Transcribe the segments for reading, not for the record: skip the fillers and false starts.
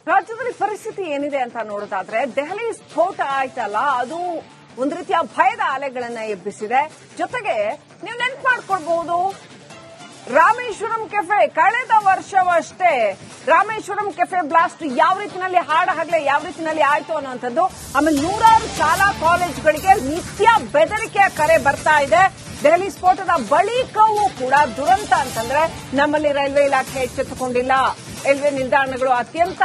ರಾಜ್ಯದಲ್ಲಿ ಪರಿಸ್ಥಿತಿ ಏನಿದೆ ಅಂತ ನೋಡೋದಾದ್ರೆ ದೆಹಲಿ ಸ್ಫೋಟ ಆಯ್ತಲ್ಲ, ಅದು ಒಂದು ರೀತಿಯ ಭಯದ ಅಲೆಗಳನ್ನ ಎಬ್ಬಿಸಿದೆ. ಜೊತೆಗೆ ನೀವು ನೆನ್ಪು ಮಾಡ್ಕೊಳ್ಬಹುದು, ರಾಮೇಶ್ವರಂ ಕೆಫೆ ಕಳೆದ ವರ್ಷವಷ್ಟೇ ರಾಮೇಶ್ವರಂ ಕೆಫೆ ಬ್ಲಾಸ್ಟ್ ಯಾವ ರೀತಿಯಲ್ಲಿ ಹಾಡಹಗಲೇ ಯಾವ ರೀತಿಯಲ್ಲಿ ಆಯ್ತು ಅನ್ನುವಂಥದ್ದು. ಆಮೇಲೆ ನೂರಾರು ಶಾಲಾ ಕಾಲೇಜುಗಳಿಗೆ ನಿತ್ಯ ಬೆದರಿಕೆಯ ಕರೆ ಬರ್ತಾ ಇದೆ. ದೆಹಲಿ ಸ್ಫೋಟದ ಬಳಿಕವೂ ಕೂಡ ದುರಂತ ಅಂತಂದ್ರೆ ನಮ್ಮಲ್ಲಿ ರೈಲ್ವೆ ಇಲಾಖೆ ಎಚ್ಚೆತ್ತುಕೊಂಡಿಲ್ಲ. ರೈಲ್ವೆ ನಿಲ್ದಾಣಗಳು ಅತ್ಯಂತ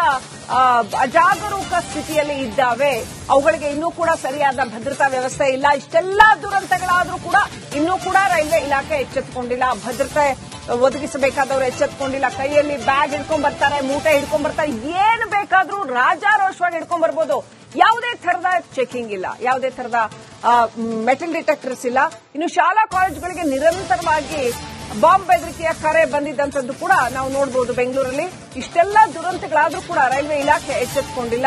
ಅಜಾಗರೂಕ ಸ್ಥಿತಿಯಲ್ಲಿ ಇದ್ದಾವೆ. ಅವುಗಳಿಗೆ ಇನ್ನೂ ಕೂಡ ಸರಿಯಾದ ಭದ್ರತಾ ವ್ಯವಸ್ಥೆ ಇಲ್ಲ. ಇಷ್ಟೆಲ್ಲ ದುರಂತಗಳಾದ್ರೂ ಕೂಡ ಇನ್ನೂ ಕೂಡ ರೈಲ್ವೆ ಇಲಾಖೆ ಎಚ್ಚೆತ್ತುಕೊಂಡಿಲ್ಲ. ಭದ್ರತೆ ಒದಗಿಸಬೇಕಾದವರು ಎಚ್ಚೆತ್ತುಕೊಂಡಿಲ್ಲ. ಕೈಯಲ್ಲಿ ಬ್ಯಾಗ್ ಹಿಡ್ಕೊಂಡ್ ಬರ್ತಾರೆ, ಮೂಟೆ ಹಿಡ್ಕೊಂಡ್ ಬರ್ತಾರೆ, ಏನು ಬೇಕಾದ್ರೂ ರಾಜಾರೋಷವಾಗಿ ಹಿಡ್ಕೊಂಡ್ ಬರ್ಬೋದು. ಯಾವುದೇ ತರದ ಚೆಕಿಂಗ್ ಇಲ್ಲ, ಯಾವುದೇ ತರದ ಮೆಟಲ್ ಡಿಟೆಕ್ಟರ್ಸ್ ಇಲ್ಲ. ಇನ್ನು ಶಾಲಾ ಕಾಲೇಜುಗಳಿಗೆ ನಿರಂತರವಾಗಿ ಬಾಂಬ್ ಬೆದರಿಕೆಯ ಕರೆ ಬಂದಿದ್ದಂಥದ್ದು ಕೂಡ ನಾವು ನೋಡಬಹುದು ಬೆಂಗಳೂರಲ್ಲಿ. ಇಷ್ಟೆಲ್ಲ ದುರಂತಗಳಾದ್ರೂ ಕೂಡ ರೈಲ್ವೆ ಇಲಾಖೆ ಎಚ್ಚೆತ್ತುಕೊಂಡಿಲ್ಲ.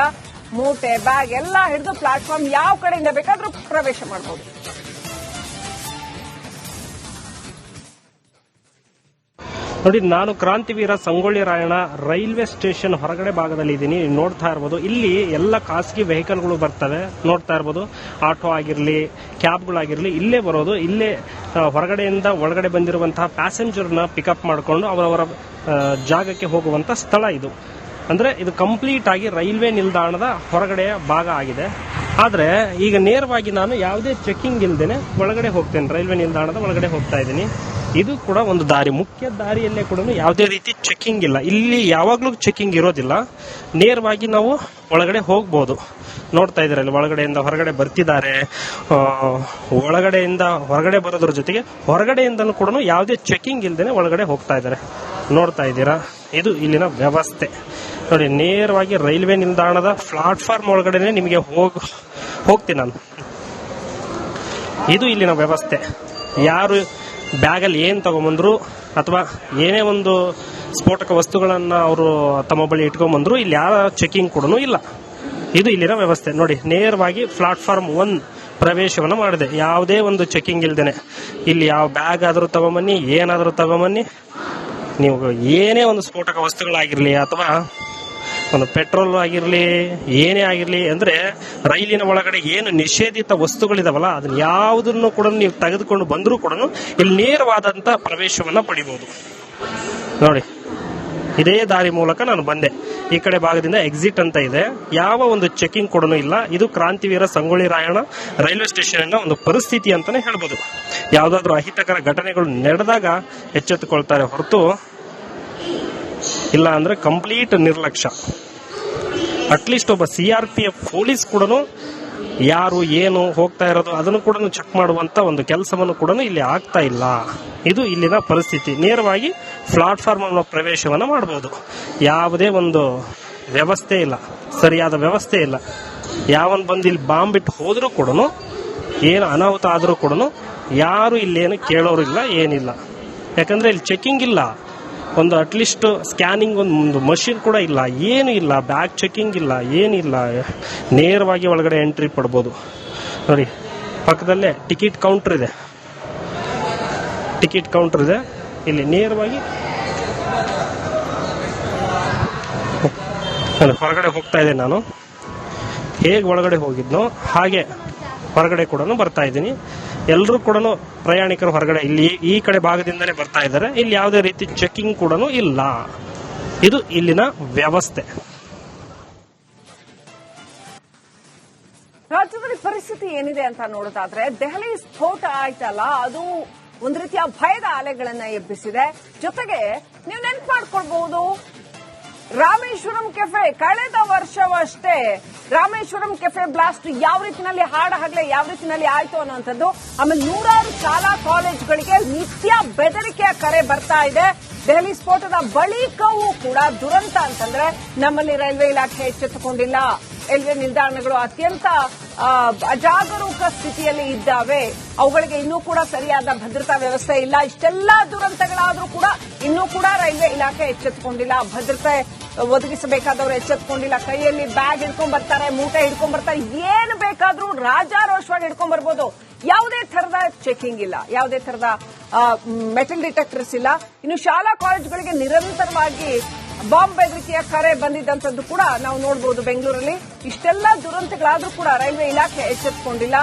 ಮೂಟೆ ಬ್ಯಾಗ್ ಎಲ್ಲ ಹಿಡಿದು ಪ್ಲಾಟ್ಫಾರ್ಮ್ ಯಾವ ಕಡೆಯಿಂದ ಬೇಕಾದ್ರೂ ಪ್ರವೇಶ ಮಾಡಬಹುದು. ನೋಡಿ, ನಾನು ಕ್ರಾಂತಿವೀರ ಸಂಗೊಳ್ಳಿ ರಾಯಣ್ಣ ರೈಲ್ವೆ ಸ್ಟೇಷನ್ ಹೊರಗಡೆ ಭಾಗದಲ್ಲಿ ಇದ್ದೀನಿ. ನೋಡ್ತಾ ಇರಬಹುದು, ಇಲ್ಲಿ ಎಲ್ಲ ಖಾಸಗಿ ವೆಹಿಕಲ್ಗಳು ಬರ್ತವೆ. ನೋಡ್ತಾ ಇರಬಹುದು, ಆಟೋ ಆಗಿರಲಿ, ಕ್ಯಾಬ್ಗಳಾಗಿರಲಿ ಇಲ್ಲೇ ಬರೋದು. ಇಲ್ಲೇ ಹೊರಗಡೆಯಿಂದ ಒಳಗಡೆ ಬಂದಿರುವಂತಹ ಪ್ಯಾಸೆಂಜರ್ನ ಪಿಕಪ್ ಮಾಡಿಕೊಂಡು ಅವರವರ ಜಾಗಕ್ಕೆ ಹೋಗುವಂತ ಸ್ಥಳ ಇದು. ಅಂದ್ರೆ ಇದು ಕಂಪ್ಲೀಟ್ ಆಗಿ ರೈಲ್ವೆ ನಿಲ್ದಾಣದ ಹೊರಗಡೆಯ ಭಾಗ ಆಗಿದೆ. ಆದ್ರೆ ಈಗ ನೇರವಾಗಿ ನಾನು ಯಾವುದೇ ಚೆಕಿಂಗ್ ಇಲ್ಲದೇನೆ ಒಳಗಡೆ ಹೋಗ್ತೇನೆ. ರೈಲ್ವೆ ನಿಲ್ದಾಣದ ಒಳಗಡೆ ಹೋಗ್ತಾ ಇದ್ದೀನಿ. ಇದು ಕೂಡ ಒಂದು ದಾರಿ, ಮುಖ್ಯ ದಾರಿಯಲ್ಲೇ ಕೂಡ ಯಾವುದೇ ರೀತಿ ಚೆಕಿಂಗ್ ಇಲ್ಲ. ಇಲ್ಲಿ ಯಾವಾಗ್ಲೂ ಚೆಕಿಂಗ್ ಇರೋದಿಲ್ಲ. ನೇರವಾಗಿ ನಾವು ಒಳಗಡೆ ಹೋಗ್ಬೋದು. ನೋಡ್ತಾ ಇದ್ದೀರಲ್ಲ, ಒಳಗಡೆಯಿಂದ ಹೊರಗಡೆ ಬರ್ತಿದ್ದಾರೆ. ಒಳಗಡೆಯಿಂದ ಹೊರಗಡೆ ಬರೋದ್ರ ಜೊತೆಗೆ ಹೊರಗಡೆಯಿಂದನೂ ಕೂಡ ಯಾವುದೇ ಚೆಕಿಂಗ್ ಇಲ್ಲದೇನೆ ಒಳಗಡೆ ಹೋಗ್ತಾ ಇದ್ದಾರೆ. ನೋಡ್ತಾ ಇದ್ದೀರಾ, ಇದು ಇಲ್ಲಿನ ವ್ಯವಸ್ಥೆ. ನೋಡಿ, ನೇರವಾಗಿ ರೈಲ್ವೆ ನಿಲ್ದಾಣದ ಪ್ಲಾಟ್ಫಾರ್ಮ್ ಒಳಗಡೆ ನಿಮಗೆ ಹೋಗ್ತೀನಿ ನಾನು. ಇದು ಇಲ್ಲಿನ ವ್ಯವಸ್ಥೆ. ಯಾರು ಬ್ಯಾಗಲ್ಲಿ ಏನು ತಗೊಂಬಂದ್ರು ಅಥವಾ ಏನೇ ಒಂದು ಸ್ಫೋಟಕ ವಸ್ತುಗಳನ್ನ ಅವರು ತಮ್ಮ ಬಳಿ ಇಟ್ಕೊಂಡ್ಬಂದ್ರು ಇಲ್ಲಿ ಯಾರ ಚೆಕಿಂಗ್ ಕೂಡ ಇಲ್ಲ. ಇದು ಇಲ್ಲಿನ ವ್ಯವಸ್ಥೆ. ನೋಡಿ, ನೇರವಾಗಿ ಪ್ಲಾಟ್ಫಾರ್ಮ್ 1 ಪ್ರವೇಶವನ್ನು ಮಾಡಿದೆ, ಯಾವುದೇ ಒಂದು ಚೆಕಿಂಗ್ ಇಲ್ದೇನೆ. ಇಲ್ಲಿ ಯಾವ ಬ್ಯಾಗ್ ಆದರೂ ತಗೊಂಬನ್ನಿ, ಏನಾದರೂ ತಗೊಂಬನ್ನಿ. ನೀವು ಏನೇ ಒಂದು ಸ್ಫೋಟಕ ವಸ್ತುಗಳಾಗಿರ್ಲಿ ಅಥವಾ ಒಂದು ಪೆಟ್ರೋಲ್ ಆಗಿರ್ಲಿ, ಏನೇ ಆಗಿರ್ಲಿ, ಅಂದ್ರೆ ರೈಲಿನ ಒಳಗಡೆ ಏನು ನಿಷೇಧಿತ ವಸ್ತುಗಳಿದಾವಲ್ಲ ಅದನ್ನ ಯಾವುದನ್ನು ಕೂಡ ನೀವು ತೆಗೆದುಕೊಂಡು ಬಂದರೂ ಕೂಡ ಇಲ್ಲಿ ನೇರವಾದಂತ ಪ್ರವೇಶವನ್ನ ಪಡಿಬಹುದು. ನೋಡಿ, ಇದೇ ದಾರಿ ಮೂಲಕ ನಾನು ಬಂದೆ. ಈ ಕಡೆ ಭಾಗದಿಂದ ಎಕ್ಸಿಟ್ ಅಂತ ಇದೆ. ಯಾವ ಒಂದು ಚೆಕಿಂಗ್ ಕೂಡ ಇಲ್ಲ. ಇದು ಕ್ರಾಂತಿವೀರ ಸಂಗೊಳ್ಳಿ ರಾಯಣ್ಣ ರೈಲ್ವೆ ಸ್ಟೇಷನ್ ಒಂದು ಪರಿಸ್ಥಿತಿ ಅಂತಾನೆ ಹೇಳ್ಬೋದು. ಯಾವುದಾದ್ರೂ ಅಹಿತಕರ ಘಟನೆಗಳು ನಡೆದಾಗ ಎಚ್ಚೆತ್ತುಕೊಳ್ತಾರೆ ಹೊರತು ಇಲ್ಲ ಅಂದ್ರೆ ಕಂಪ್ಲೀಟ್ ನಿರ್ಲಕ್ಷ್ಯ. ಅಟ್ಲೀಸ್ಟ್ ಒಬ್ಬ CRPF ಪೊಲೀಸ್ ಕೂಡ ಯಾರು ಏನು ಹೋಗ್ತಾ ಇರೋದು ಅದನ್ನು ಕೂಡ ಚೆಕ್ ಮಾಡುವಂತ ಒಂದು ಕೆಲಸವನ್ನು ಕೂಡ ಇಲ್ಲಿ ಆಗ್ತಾ ಇಲ್ಲ. ಇದು ಇಲ್ಲಿನ ಪರಿಸ್ಥಿತಿ. ನೇರವಾಗಿ ಪ್ಲಾಟ್ಫಾರ್ಮ್ ಅನ್ನೋ ಪ್ರವೇಶವನ್ನು ಮಾಡಬಹುದು. ಯಾವುದೇ ಒಂದು ವ್ಯವಸ್ಥೆ ಇಲ್ಲ, ಸರಿಯಾದ ವ್ಯವಸ್ಥೆ ಇಲ್ಲ. ಯಾವನ್ ಬಂದು ಇಲ್ಲಿ ಬಾಂಬ್ ಬಿಟ್ಟು ಹೋದ್ರೂ ಕೂಡ, ಏನು ಅನಾಹುತ ಆದ್ರೂ ಕೂಡ ಯಾರು ಇಲ್ಲೇನು ಕೇಳೋರು ಇಲ್ಲ, ಏನಿಲ್ಲ. ಯಾಕಂದ್ರೆ ಇಲ್ಲಿ ಚೆಕಿಂಗ್ ಇಲ್ಲ. ಒಂದು ಅಟ್ಲೀಸ್ಟ್ ಸ್ಕ್ಯಾನಿಂಗ್ ಒಂದು ಮಷಿನ್ ಕೂಡ ಇಲ್ಲ, ಏನು ಇಲ್ಲ. ಬ್ಯಾಗ್ ಚೆಕಿಂಗ್ ಇಲ್ಲ, ಏನಿಲ್ಲ. ನೇರವಾಗಿ ಒಳಗಡೆ ಎಂಟ್ರಿ ಪಡ್ಬೋದು. ನೋಡಿ, ಪಕ್ಕದಲ್ಲೇ ಟಿಕೆಟ್ ಕೌಂಟರ್ ಇದೆ. ಟಿಕೆಟ್ ಕೌಂಟರ್ ಇದೆ. ಇಲ್ಲಿ ನೇರವಾಗಿ ಹೊರಗಡೆ ಹೋಗ್ತಾ ಇದ್ದೆ. ನಾನು ಹೇಗೆ ಒಳಗಡೆ ಹೋಗಿದ್ನೋ ಹಾಗೆ ಹೊರಗಡೆ ಕೂಡ ಬರ್ತಾ ಇದ್ದೀನಿ. ಎಲ್ಲರೂ ಕೂಡ ಪ್ರಯಾಣಿಕರು ಹೊರಗಡೆ ಇಲ್ಲಿ ಈ ಕಡೆ ಭಾಗದಿಂದನೇ ಬರ್ತಾ ಇದ್ದಾರೆ. ಇಲ್ಲಿ ಯಾವುದೇ ರೀತಿ ಚೆಕಿಂಗ್ ಕೂಡ ಇಲ್ಲ. ಇದು ಇಲ್ಲಿನ ವ್ಯವಸ್ಥೆ. ರಾಜ್ಯದಲ್ಲಿ ಪರಿಸ್ಥಿತಿ ಏನಿದೆ ಅಂತ ನೋಡೋದಾದ್ರೆ ದೆಹಲಿ ಸ್ಫೋಟ ಆಯ್ತಲ್ಲ, ಅದು ಒಂದು ರೀತಿಯ ಭಯದ ಅಲೆಗಳನ್ನ ಎಬ್ಬಿಸಿದೆ. ಜೊತೆಗೆ ನೀವು ನೆನ್ಪು ಮಾಡ್ಕೊಳ್ಬಹುದು, ರಾಮೇಶ್ವರಂ ಕೆಫೆ ಕಳೆದ ವರ್ಷವಷ್ಟೇ ರಾಮೇಶ್ವರಂ ಕೆಫೆ ಬ್ಲಾಸ್ಟ್ ಯಾವ ರೀತಿಯಲ್ಲಿ ಹಾಡಹಗಲೇ ಯಾವ ರೀತಿಯಲ್ಲಿ ಆಯ್ತು ಅನ್ನುವಂಥದ್ದು. ಆಮೇಲೆ ನೂರಾರು ಶಾಲಾ ಕಾಲೇಜುಗಳಿಗೆ ನಿತ್ಯ ಬೆದರಿಕೆಯ ಕರೆ ಬರ್ತಾ ಇದೆ. ದೆಹಲಿ ಸ್ಫೋಟದ ಬಳಿಕವೂ ಕೂಡ ದುರಂತ ಅಂತಂದ್ರೆ ನಮ್ಮಲ್ಲಿ ರೈಲ್ವೆ ಇಲಾಖೆ ಎಚ್ಚೆತ್ತುಕೊಂಡಿಲ್ಲ. ರೈಲ್ವೆ ನಿಲ್ದಾಣಗಳು ಅತ್ಯಂತ ಅಜಾಗರೂಕ ಸ್ಥಿತಿಯಲ್ಲಿ ಇದ್ದಾವೆ. ಅವುಗಳಿಗೆ ಇನ್ನೂ ಕೂಡ ಸರಿಯಾದ ಭದ್ರತಾ ವ್ಯವಸ್ಥೆ ಇಲ್ಲ. ಇಷ್ಟೆಲ್ಲ ದುರಂತಗಳಾದ್ರೂ ಕೂಡ ಇನ್ನೂ ಕೂಡ ರೈಲ್ವೆ ಇಲಾಖೆ ಎಚ್ಚೆತ್ತುಕೊಂಡಿಲ್ಲ. ಭದ್ರತೆ ಒದಗಿಸಬೇಕಾದವರು ಎಚ್ಚೆತ್ತುಕೊಂಡಿಲ್ಲ. ಕೈಯಲ್ಲಿ ಬ್ಯಾಗ್ ಹಿಡ್ಕೊಂಡ್ ಬರ್ತಾರೆ, ಮೂಟೆ ಹಿಡ್ಕೊಂಡ್ ಬರ್ತಾರೆ, ಏನು ಬೇಕಾದ್ರೂ ರಾಜಾರೋಷವಾಗಿ ಹಿಡ್ಕೊಂಡ್ ಬರ್ಬೋದು. ಯಾವುದೇ ತರದ ಚೆಕಿಂಗ್ ಇಲ್ಲ, ಯಾವುದೇ ತರದ ಮೆಟಲ್ ಡಿಟೆಕ್ಟರ್ಸ್ ಇಲ್ಲ. ಇನ್ನು ಶಾಲಾ ಕಾಲೇಜುಗಳಿಗೆ ನಿರಂತರವಾಗಿ ಬಾಂಬ್ ಬೆದರಿಕೆಯ ಕರೆ ಬಂದಿದ್ದಂಥದ್ದು ಕೂಡ ನಾವು ನೋಡಬಹುದು ಬೆಂಗಳೂರಲ್ಲಿ. ಇಷ್ಟೆಲ್ಲ ದುರಂತಗಳಾದ್ರೂ ಕೂಡ ರೈಲ್ವೆ ಇಲಾಖೆ ಎಚ್ಚೆತ್ತುಕೊಂಡಿಲ್ಲ.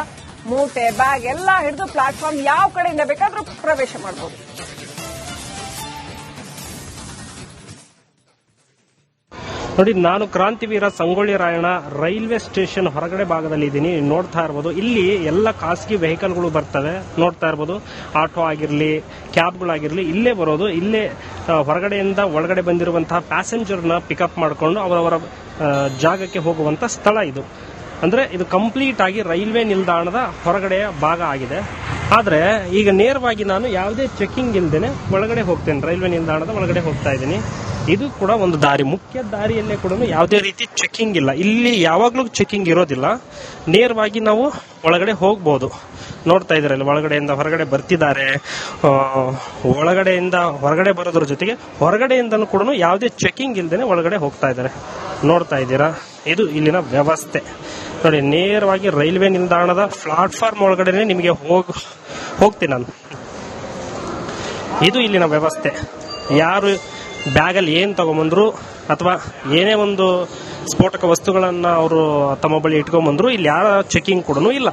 ಮೂಟೆ ಬ್ಯಾಗ್ ಎಲ್ಲ ಹಿಡಿದು ಪ್ಲಾಟ್ಫಾರ್ಮ್ ಯಾವ ಕಡೆಯಿಂದ ಬೇಕಾದ್ರೂ ಪ್ರವೇಶ ಮಾಡಬಹುದು. ನೋಡಿ, ನಾನು ಕ್ರಾಂತಿವೀರ ಸಂಗೊಳ್ಳಿ ರಾಯಣ್ಣ ರೈಲ್ವೆ ಸ್ಟೇಷನ್ ಹೊರಗಡೆ ಭಾಗದಲ್ಲಿ ಇದ್ದೀನಿ. ನೋಡ್ತಾ ಇರ್ಬೋದು, ಇಲ್ಲಿ ಎಲ್ಲ ಖಾಸಗಿ ವೆಹಿಕಲ್ಗಳು ಬರ್ತವೆ. ನೋಡ್ತಾ ಇರ್ಬೋದು, ಆಟೋ ಆಗಿರಲಿ, ಕ್ಯಾಬ್ಗಳಾಗಿರಲಿ, ಇಲ್ಲೇ ಬರೋದು. ಇಲ್ಲೇ ಹೊರಗಡೆಯಿಂದ ಒಳಗಡೆ ಬಂದಿರುವಂತಹ ಪ್ಯಾಸೆಂಜರ್ನ ಪಿಕಪ್ ಮಾಡಿಕೊಂಡು ಅವರವರ ಜಾಗಕ್ಕೆ ಹೋಗುವಂತ ಸ್ಥಳ ಇದು. ಅಂದ್ರೆ ಇದು ಕಂಪ್ಲೀಟ್ ಆಗಿ ರೈಲ್ವೆ ನಿಲ್ದಾಣದ ಹೊರಗಡೆಯ ಭಾಗ ಆಗಿದೆ. ಆದ್ರೆ ಈಗ ನೇರವಾಗಿ ನಾನು ಯಾವುದೇ ಚೆಕಿಂಗ್ ಇಲ್ದೇನೆ ಒಳಗಡೆ ಹೋಗ್ತೇನೆ. ರೈಲ್ವೆ ನಿಲ್ದಾಣದ ಒಳಗಡೆ ಹೋಗ್ತಾ ಇದ್ದೀನಿ. ಇದು ಕೂಡ ಒಂದು ದಾರಿ, ಮುಖ್ಯ ದಾರಿಯಲ್ಲೇ ಕೂಡ ಯಾವುದೇ ರೀತಿ ಚೆಕಿಂಗ್ ಇಲ್ಲ. ಇಲ್ಲಿ ಯಾವಾಗ್ಲೂ ಚೆಕಿಂಗ್ ಇರೋದಿಲ್ಲ. ನೇರವಾಗಿ ನಾವು ಒಳಗಡೆ ಹೋಗ್ಬೋದು. ನೋಡ್ತಾ ಇದ್ದಾರೆ, ಒಳಗಡೆಯಿಂದ ಹೊರಗಡೆ ಬರ್ತಿದ್ದಾರೆ. ಒಳಗಡೆಯಿಂದ ಹೊರಗಡೆ ಬರೋದ್ರ ಜೊತೆಗೆ ಹೊರಗಡೆಯಿಂದನೂ ಕೂಡ ಯಾವುದೇ ಚೆಕಿಂಗ್ ಇಲ್ದೇನೆ ಒಳಗಡೆ ಹೋಗ್ತಾ ಇದ್ದಾರೆ. ನೋಡ್ತಾ ಇದ್ದೀರಾ, ಇದು ಇಲ್ಲಿನ ವ್ಯವಸ್ಥೆ. ನೋಡಿ, ನೇರವಾಗಿ ರೈಲ್ವೆ ನಿಲ್ದಾಣದ ಪ್ಲಾಟ್ಫಾರ್ಮ್ ಒಳಗಡೆ ನಿಮಗೆ ಹೋಗ್ತೀನಿ ನಾನು. ಇದು ಇಲ್ಲಿನ ವ್ಯವಸ್ಥೆ. ಯಾರು ಬ್ಯಾಗಲ್ಲಿ ಏನು ತಗೊಂಬಂದ್ರು ಅಥವಾ ಏನೇ ಒಂದು ಸ್ಫೋಟಕ ವಸ್ತುಗಳನ್ನ ಅವರು ತಮ್ಮ ಬಳಿ ಇಟ್ಕೊಂಡ್ಬಂದ್ರು ಇಲ್ಲಿ ಯಾರ ಚೆಕಿಂಗ್ ಕೂಡ ಇಲ್ಲ.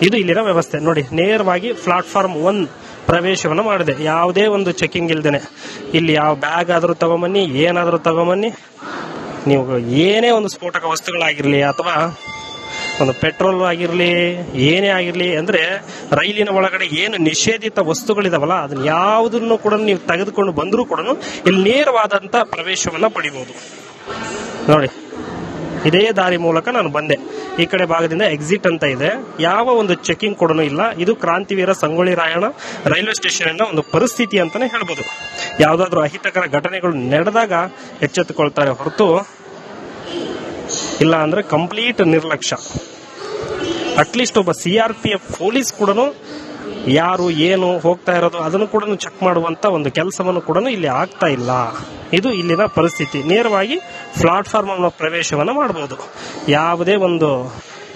ಇದು ಇಲ್ಲಿನ ವ್ಯವಸ್ಥೆ. ನೋಡಿ, ನೇರವಾಗಿ ಪ್ಲಾಟ್ಫಾರ್ಮ್ 1 ಪ್ರವೇಶವನ್ನು ಮಾಡಿದೆ, ಯಾವುದೇ ಒಂದು ಚೆಕಿಂಗ್ ಇಲ್ದೇನೆ. ಇಲ್ಲಿ ಯಾವ ಬ್ಯಾಗ್ ಆದರೂ ತಗೊಂಬನ್ನಿ, ಏನಾದರೂ ತಗೊಂಬನ್ನಿ. ನೀವು ಏನೇ ಒಂದು ಸ್ಫೋಟಕ ವಸ್ತುಗಳಾಗಿರ್ಲಿ ಅಥವಾ ಒಂದು ಪೆಟ್ರೋಲ್ ಆಗಿರ್ಲಿ, ಏನೇ ಆಗಿರ್ಲಿ, ಅಂದ್ರೆ ರೈಲಿನ ಒಳಗಡೆ ಏನು ನಿಷೇಧಿತ ವಸ್ತುಗಳಿದಾವಲ್ಲ ಅದನ್ನ ಯಾವುದನ್ನು ಕೂಡ ನೀವು ತೆಗೆದುಕೊಂಡು ಬಂದರೂ ಕೂಡ ಇಲ್ಲಿ ನೇರವಾದಂತ ಪ್ರವೇಶವನ್ನ ಪಡಿಬಹುದು. ನೋಡಿ, ಇದೇ ದಾರಿ ಮೂಲಕ ನಾನು ಬಂದೆ. ಈ ಕಡೆ ಭಾಗದಿಂದ ಎಕ್ಸಿಟ್ ಅಂತ ಇದೆ. ಯಾವ ಒಂದು ಚೆಕಿಂಗ್ ಕೂಡ ಇಲ್ಲ. ಇದು ಕ್ರಾಂತಿವೀರ ಸಂಗೊಳ್ಳಿ ರಾಯಣ್ಣ ರೈಲ್ವೆ ಸ್ಟೇಷನ್ ಒಂದು ಪರಿಸ್ಥಿತಿ ಅಂತಾನೆ ಹೇಳ್ಬೋದು. ಯಾವ್ದಾದ್ರು ಅಹಿತಕರ ಘಟನೆಗಳು ನಡೆದಾಗ ಎಚ್ಚೆತ್ತುಕೊಳ್ತಾರೆ ಹೊರತು ಇಲ್ಲ ಅಂದ್ರೆ ಕಂಪ್ಲೀಟ್ ನಿರ್ಲಕ್ಷ್ಯ. ಅಟ್ಲೀಸ್ಟ್ ಒಬ್ಬ CRPF ಪೊಲೀಸ್ ಕೂಡ ಯಾರು ಏನು ಹೋಗ್ತಾ ಇರೋದು ಅದನ್ನು ಕೂಡ ಚೆಕ್ ಮಾಡುವಂತ ಒಂದು ಕೆಲಸವನ್ನು ಕೂಡ ಇಲ್ಲಿ ಆಗ್ತಾ ಇಲ್ಲ. ಇದು ಇಲ್ಲಿನ ಪರಿಸ್ಥಿತಿ. ನೇರವಾಗಿ ಪ್ಲಾಟ್ಫಾರ್ಮ್ ಪ್ರವೇಶವನ್ನು ಮಾಡಬಹುದು. ಯಾವುದೇ ಒಂದು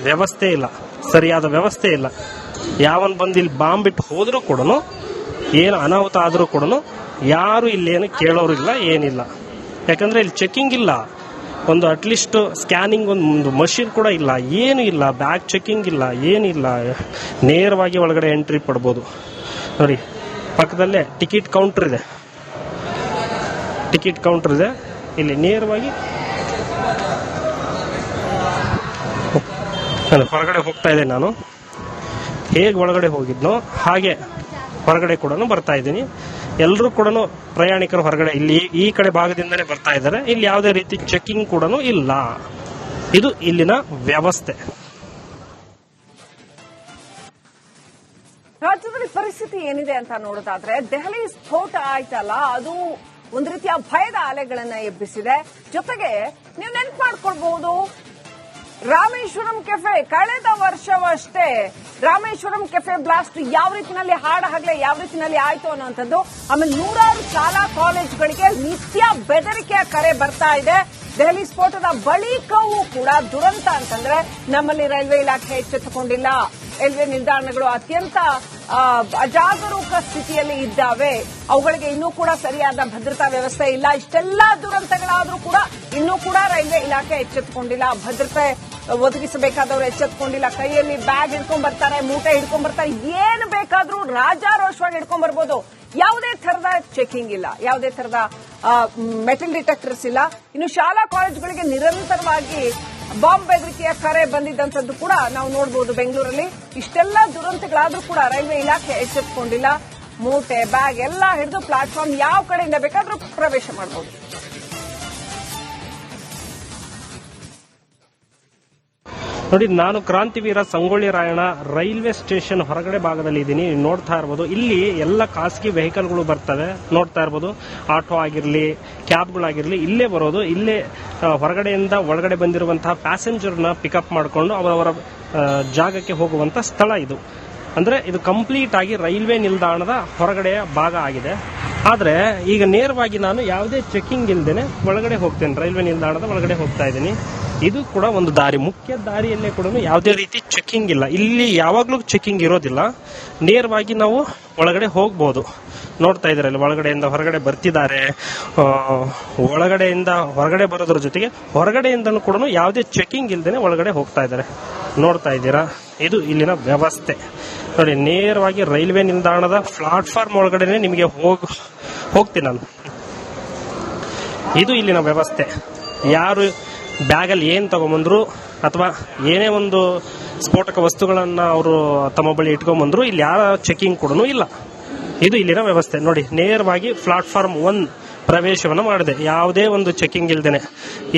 ವ್ಯವಸ್ಥೆ ಇಲ್ಲ, ಸರಿಯಾದ ವ್ಯವಸ್ಥೆ ಇಲ್ಲ. ಯಾವನ್ ಬಂದು ಇಲ್ಲಿ ಬಾಂಬ್ ಬಿಟ್ಟು ಹೋದ್ರೂ ಕೂಡ, ಏನು ಅನಾಹುತ ಆದ್ರೂ ಕೂಡ ಯಾರು ಇಲ್ಲೇನು ಕೇಳೋರು ಇಲ್ಲ, ಏನಿಲ್ಲ. ಯಾಕಂದ್ರೆ ಇಲ್ಲಿ ಚೆಕಿಂಗ್ ಇಲ್ಲ. ಒಂದು ಅಟ್ಲೀಸ್ಟ್ ಸ್ಕ್ಯಾನಿಂಗ್ ಒಂದು ಮಷಿನ್ ಕೂಡ ಇಲ್ಲ, ಏನು ಇಲ್ಲ. ಬ್ಯಾಗ್ ಚೆಕಿಂಗ್ ಇಲ್ಲ, ಏನಿಲ್ಲ. ನೇರವಾಗಿ ಒಳಗಡೆ ಎಂಟ್ರಿ ಪಡ್ಬೋದು. ನೋಡಿ, ಪಕ್ಕದಲ್ಲೇ ಟಿಕೆಟ್ ಕೌಂಟರ್ ಇದೆ. ಟಿಕೆಟ್ ಕೌಂಟರ್ ಇದೆ. ಇಲ್ಲಿ ನೇರವಾಗಿ ಹೊರಗಡೆ ಹೋಗ್ತಾ ಇದ್ದೇನೆ ನಾನು. ಹೇಗೆ ಒಳಗಡೆ ಹೋಗಿದ್ನೋ ಹಾಗೆ ಹೊರಗಡೆ ಕೂಡ ಬರ್ತಾ ಇದ್ದೀನಿ. ಎಲ್ಲರೂ ಕೂಡ ಪ್ರಯಾಣಿಕರು ಹೊರಗಡೆ ಇಲ್ಲಿ ಈ ಕಡೆ ಭಾಗದಿಂದಲೇ ಬರ್ತಾ ಇದ್ದಾರೆ. ಇಲ್ಲಿ ಯಾವುದೇ ರೀತಿ ಚೆಕಿಂಗ್ ಕೂಡ ಇಲ್ಲ. ಇದು ಇಲ್ಲಿನ ವ್ಯವಸ್ಥೆ. ರಾಜ್ಯದಲ್ಲಿ ಪರಿಸ್ಥಿತಿ ಏನಿದೆ ಅಂತ ನೋಡೋದಾದ್ರೆ, ದೆಹಲಿ ಸ್ಫೋಟ ಆಯ್ತಲ್ಲ, ಅದು ಒಂದು ರೀತಿಯ ಭಯದ ಅಲೆಗಳನ್ನ ಎಬ್ಬಿಸಿದೆ. ಜೊತೆಗೆ ನೀವು ನೆನ್ಪು ಮಾಡ್ಕೊಳ್ಬಹುದು, ರಾಮೇಶ್ವರಂ ಕೆಫೆ ಕಳೆದ ವರ್ಷವಷ್ಟೇ ರಾಮೇಶ್ವರಂ ಕೆಫೆ ಬ್ಲಾಸ್ಟ್ ಯಾವ ರೀತಿಯಲ್ಲಿ ಹಾಡಹಗಲೇ ಯಾವ ರೀತಿಯಲ್ಲಿ ಆಯ್ತು ಅನ್ನುವಂಥದ್ದು. ಆಮೇಲೆ ನೂರಾರು ಶಾಲಾ ಕಾಲೇಜುಗಳಿಗೆ ನಿತ್ಯ ಬೆದರಿಕೆಯ ಕರೆ ಬರ್ತಾ ಇದೆ. ದೆಹಲಿ ಸ್ಫೋಟದ ಬಳಿಕವೂ ಕೂಡ ದುರಂತ ಅಂತಂದ್ರೆ ನಮ್ಮಲ್ಲಿ ರೈಲ್ವೆ ಇಲಾಖೆ ಎಚ್ಚೆತ್ತುಕೊಂಡಿಲ್ಲ. ರೈಲ್ವೆ ನಿಲ್ದಾಣಗಳು ಅತ್ಯಂತ ಅಜಾಗರೂಕ ಸ್ಥಿತಿಯಲ್ಲಿ ಇದ್ದಾವೆ. ಅವುಗಳಿಗೆ ಇನ್ನೂ ಕೂಡ ಸರಿಯಾದ ಭದ್ರತಾ ವ್ಯವಸ್ಥೆ ಇಲ್ಲ. ಇಷ್ಟೆಲ್ಲ ದುರಂತಗಳಾದ್ರೂ ಕೂಡ ಇನ್ನೂ ಕೂಡ ರೈಲ್ವೆ ಇಲಾಖೆ ಎಚ್ಚೆತ್ತುಕೊಂಡಿಲ್ಲ. ಭದ್ರತೆ ಒದಗಿಸಬೇಕಾದವರು ಎಚ್ಚೆತ್ತುಕೊಂಡಿಲ್ಲ. ಕೈಯಲ್ಲಿ ಬ್ಯಾಗ್ ಹಿಡ್ಕೊಂಡ್ ಬರ್ತಾರೆ, ಮೂಟೆ ಹಿಡ್ಕೊಂಡ್ ಬರ್ತಾರೆ, ಏನು ಬೇಕಾದ್ರೂ ರಾಜಾರೋಷವಾಗಿ ಹಿಡ್ಕೊಂಡ್ ಬರ್ಬೋದು. ಯಾವುದೇ ತರದ ಚೆಕಿಂಗ್ ಇಲ್ಲ, ಯಾವುದೇ ತರದ ಮೆಟಲ್ ಡಿಟೆಕ್ಟರ್ಸ್ ಇಲ್ಲ. ಇನ್ನು ಶಾಲಾ ಕಾಲೇಜುಗಳಿಗೆ ನಿರಂತರವಾಗಿ ಬಾಂಬ್ ಬೆದರಿಕೆಯ ಕರೆ ಬಂದಿದ್ದಂಥದ್ದು ಕೂಡ ನಾವು ನೋಡಬಹುದು ಬೆಂಗಳೂರಲ್ಲಿ. ಇಷ್ಟೆಲ್ಲ ದುರಂತಗಳಾದ್ರೂ ಕೂಡ ರೈಲ್ವೆ ಇಲಾಖೆ ಎಚ್ಚೆತ್ತುಕೊಂಡಿಲ್ಲ. ಮೂಟೆ ಬ್ಯಾಗ್ ಎಲ್ಲ ಹಿಡಿದು ಪ್ಲಾಟ್ಫಾರ್ಮ್ ಯಾವ ಕಡೆಯಿಂದ ಬೇಕಾದ್ರೂ ಪ್ರವೇಶ ಮಾಡಬಹುದು. ನೋಡಿ, ನಾನು ಕ್ರಾಂತಿವೀರ ಸಂಗೊಳ್ಳಿ ರಾಯಣ್ಣ ರೈಲ್ವೆ ಸ್ಟೇಷನ್ ಹೊರಗಡೆ ಭಾಗದಲ್ಲಿ ಇದ್ದೀನಿ. ನೋಡ್ತಾ ಇರ್ಬೋದು, ಇಲ್ಲಿ ಎಲ್ಲ ಖಾಸಗಿ ವೆಹಿಕಲ್ಗಳು ಬರ್ತವೆ. ನೋಡ್ತಾ ಇರ್ಬೋದು, ಆಟೋ ಆಗಿರಲಿ, ಕ್ಯಾಬ್ಗಳಾಗಿರಲಿ, ಇಲ್ಲೇ ಬರೋದು. ಇಲ್ಲೇ ಹೊರಗಡೆಯಿಂದ ಒಳಗಡೆ ಬಂದಿರುವಂತಹ ಪ್ಯಾಸೆಂಜರ್ನ ಪಿಕಪ್ ಮಾಡಿಕೊಂಡು ಅವರವರ ಜಾಗಕ್ಕೆ ಹೋಗುವಂತ ಸ್ಥಳ ಇದು. ಅಂದ್ರೆ ಇದು ಕಂಪ್ಲೀಟ್ ಆಗಿ ರೈಲ್ವೆ ನಿಲ್ದಾಣದ ಹೊರಗಡೆಯ ಭಾಗ ಆಗಿದೆ. ಆದರೆ ಈಗ ನೇರವಾಗಿ ನಾನು ಯಾವುದೇ ಚೆಕಿಂಗ್ ಇಲ್ಲದೇನೆ ಒಳಗಡೆ ಹೋಗ್ತೇನೆ, ರೈಲ್ವೆ ನಿಲ್ದಾಣದ ಒಳಗಡೆ ಹೋಗ್ತಾ ಇದ್ದೀನಿ. ಇದು ಕೂಡ ಒಂದು ದಾರಿ, ಮುಖ್ಯ ದಾರಿಯಲ್ಲೇ ಕೂಡ ಯಾವುದೇ ರೀತಿ ಚೆಕಿಂಗ್ ಇಲ್ಲ. ಇಲ್ಲಿ ಯಾವಾಗಲೂ ಚೆಕಿಂಗ್ ಇರೋದಿಲ್ಲ, ನೇರವಾಗಿ ನಾವು ಒಳಗಡೆ ಹೋಗ್ಬೋದು. ನೋಡ್ತಾ ಇದ್ದಾರೆ ಒಳಗಡೆಯಿಂದ ಹೊರಗಡೆ ಬರ್ತಿದ್ದಾರೆ. ಒಳಗಡೆಯಿಂದ ಹೊರಗಡೆ ಬರೋದ್ರ ಜೊತೆಗೆ ಹೊರಗಡೆಯಿಂದನೂ ಕೂಡ ಯಾವುದೇ ಚೆಕಿಂಗ್ ಇಲ್ಲದೇನೆ ಒಳಗಡೆ ಹೋಗ್ತಾ ಇದ್ದಾರೆ. ನೋಡ್ತಾ ಇದ್ದೀರಾ, ಇದು ಇಲ್ಲಿನ ವ್ಯವಸ್ಥೆ ನೋಡಿ. ನೇರವಾಗಿ ರೈಲ್ವೆ ನಿಲ್ದಾಣದ ಪ್ಲಾಟ್ಫಾರ್ಮ್ ಒಳಗಡೆ ನಿಮಗೆ ಹೋಗ್ತೀನಿ ನಾನು. ಇದು ಇಲ್ಲಿನ ವ್ಯವಸ್ಥೆ. ಯಾರು ಬ್ಯಾಗಲ್ಲಿ ಏನು ತಗೊಂಬಂದ್ರು ಅಥವಾ ಏನೇ ಒಂದು ಸ್ಫೋಟಕ ವಸ್ತುಗಳನ್ನ ಅವರು ತಮ್ಮ ಬಳಿ ಇಟ್ಕೊಂಡ್ಬಂದ್ರು ಇಲ್ಲಿ ಯಾರ ಚೆಕಿಂಗ್ ಕೂಡ ಇಲ್ಲ. ಇದು ಇಲ್ಲಿನ ವ್ಯವಸ್ಥೆ ನೋಡಿ. ನೇರವಾಗಿ ಪ್ಲಾಟ್ಫಾರ್ಮ್ 1 ಪ್ರವೇಶವನ್ನು ಮಾಡಿದೆ, ಯಾವುದೇ ಒಂದು ಚೆಕಿಂಗ್ ಇಲ್ದೇನೆ.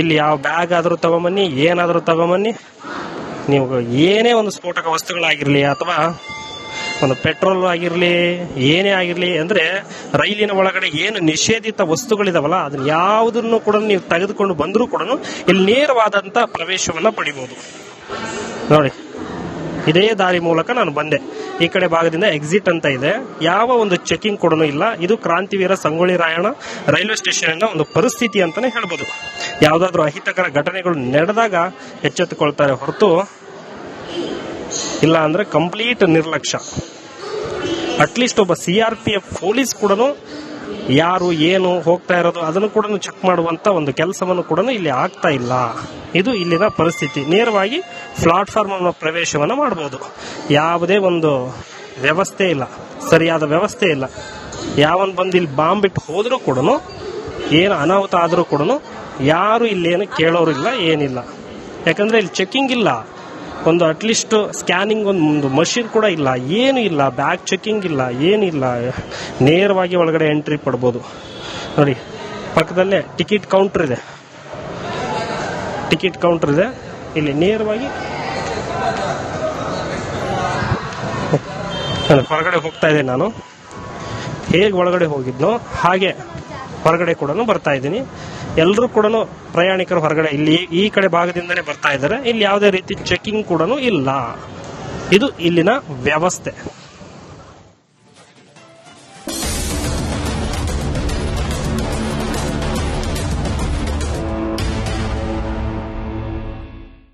ಇಲ್ಲಿ ಯಾವ ಬ್ಯಾಗ್ ಆದರೂ ತಗೊಂಬನ್ನಿ, ಏನಾದರೂ ತಗೊಂಬನ್ನಿ, ನೀವು ಏನೇ ಒಂದು ಸ್ಫೋಟಕ ವಸ್ತುಗಳಾಗಿರ್ಲಿ ಅಥವಾ ಒಂದು ಪೆಟ್ರೋಲ್ ಆಗಿರ್ಲಿ, ಏನೇ ಆಗಿರ್ಲಿ, ಅಂದ್ರೆ ರೈಲಿನ ಒಳಗಡೆ ಏನು ನಿಷೇಧಿತ ವಸ್ತುಗಳಿದಾವಲ್ಲ ಅದನ್ನ ಯಾವುದನ್ನು ಕೂಡ ನೀವು ತೆಗೆದುಕೊಂಡು ಬಂದರೂ ಕೂಡ ಇಲ್ಲಿ ನೇರವಾದಂತ ಪ್ರವೇಶವನ್ನ ಪಡಿಬಹುದು ನೋಡಿ. ಇದೇ ದಾರಿ ಮೂಲಕ ನಾನು ಬಂದೆ. ಈ ಕಡೆ ಭಾಗದಿಂದ ಎಕ್ಸಿಟ್ ಅಂತ ಇದೆ, ಯಾವ ಒಂದು ಚೆಕಿಂಗ್ ಕೂಡ ಇಲ್ಲ. ಇದು ಕ್ರಾಂತಿವೀರ ಸಂಗೊಳ್ಳಿ ರಾಯಣ್ಣ ರೈಲ್ವೆ ಸ್ಟೇಷನ್ ಒಂದು ಪರಿಸ್ಥಿತಿ ಅಂತಾನೆ ಹೇಳ್ಬೋದು. ಯಾವುದಾದ್ರೂ ಅಹಿತಕರ ಘಟನೆಗಳು ನಡೆದಾಗ ಎಚ್ಚೆತ್ತುಕೊಳ್ತಾರೆ ಹೊರತು ಇಲ್ಲ ಅಂದ್ರೆ ಕಂಪ್ಲೀಟ್ ನಿರ್ಲಕ್ಷ್ಯ. ಅಟ್ಲೀಸ್ಟ್ ಒಬ್ಬ CRPF ಪೊಲೀಸ್ ಕೂಡ ಯಾರು ಏನು ಹೋಗ್ತಾ ಇರೋದು ಅದನ್ನು ಕೂಡ ಚೆಕ್ ಮಾಡುವಂತ ಒಂದು ಕೆಲಸವನ್ನು ಕೂಡ ಇಲ್ಲಿ ಆಗ್ತಾ ಇಲ್ಲ. ಇದು ಇಲ್ಲಿನ ಪರಿಸ್ಥಿತಿ. ನೇರವಾಗಿ ಪ್ಲಾಟ್ಫಾರ್ಮ್ ಪ್ರವೇಶವನ್ನ ಮಾಡಬಹುದು. ಯಾವುದೇ ಒಂದು ವ್ಯವಸ್ಥೆ ಇಲ್ಲ, ಸರಿಯಾದ ವ್ಯವಸ್ಥೆ ಇಲ್ಲ. ಯಾವನ್ ಬಂದು ಇಲ್ಲಿ ಬಾಂಬ್ ಬಿಟ್ಟು ಹೋದ್ರೂ ಕೂಡ, ಏನು ಅನಾಹುತ ಆದ್ರೂ ಕೂಡ ಯಾರು ಇಲ್ಲೇನು ಕೇಳೋರಿಲ್ಲ, ಏನಿಲ್ಲ. ಯಾಕಂದ್ರೆ ಇಲ್ಲಿ ಚೆಕಿಂಗ್ ಇಲ್ಲ, ಒಂದು ಅಟ್ಲೀಸ್ಟ್ ಸ್ಕ್ಯಾನಿಂಗ್ ಒಂದು ಮಷಿನ್ ಕೂಡ ಇಲ್ಲ, ಏನು ಇಲ್ಲ, ಬ್ಯಾಗ್ ಚೆಕಿಂಗ್ ಇಲ್ಲ, ಏನಿಲ್ಲ. ನೇರವಾಗಿ ಒಳಗಡೆ ಎಂಟ್ರಿ ಪಡ್ಬೋದು ನೋಡಿ. ಪಕ್ಕದಲ್ಲೇ ಟಿಕೆಟ್ ಕೌಂಟರ್ ಇದೆ, ಟಿಕೆಟ್ ಕೌಂಟರ್ ಇದೆ. ಇಲ್ಲಿ ನೇರವಾಗಿ ಹೊರಗಡೆ ಹೋಗ್ತಾ ಇದ್ದೇನೆ ನಾನು. ಹೇಗೆ ಒಳಗಡೆ ಹೋಗಿದ್ನೋ ಹಾಗೆ ಹೊರಗಡೆ ಕೂಡ ಬರ್ತಾ ಇದ್ದೀನಿ. ಎಲ್ಲರೂ ಕೂಡ ಪ್ರಯಾಣಿಕರು ಹೊರಗಡೆ ಇಲ್ಲಿ ಈ ಕಡೆ ಭಾಗದಿಂದನೇ ಬರ್ತಾ ಇದ್ದಾರೆ. ಇಲ್ಲಿ ಯಾವುದೇ ರೀತಿ ಚೆಕಿಂಗ್ ಕೂಡ ಇಲ್ಲ. ಇದು ಇಲ್ಲಿನ ವ್ಯವಸ್ಥೆ.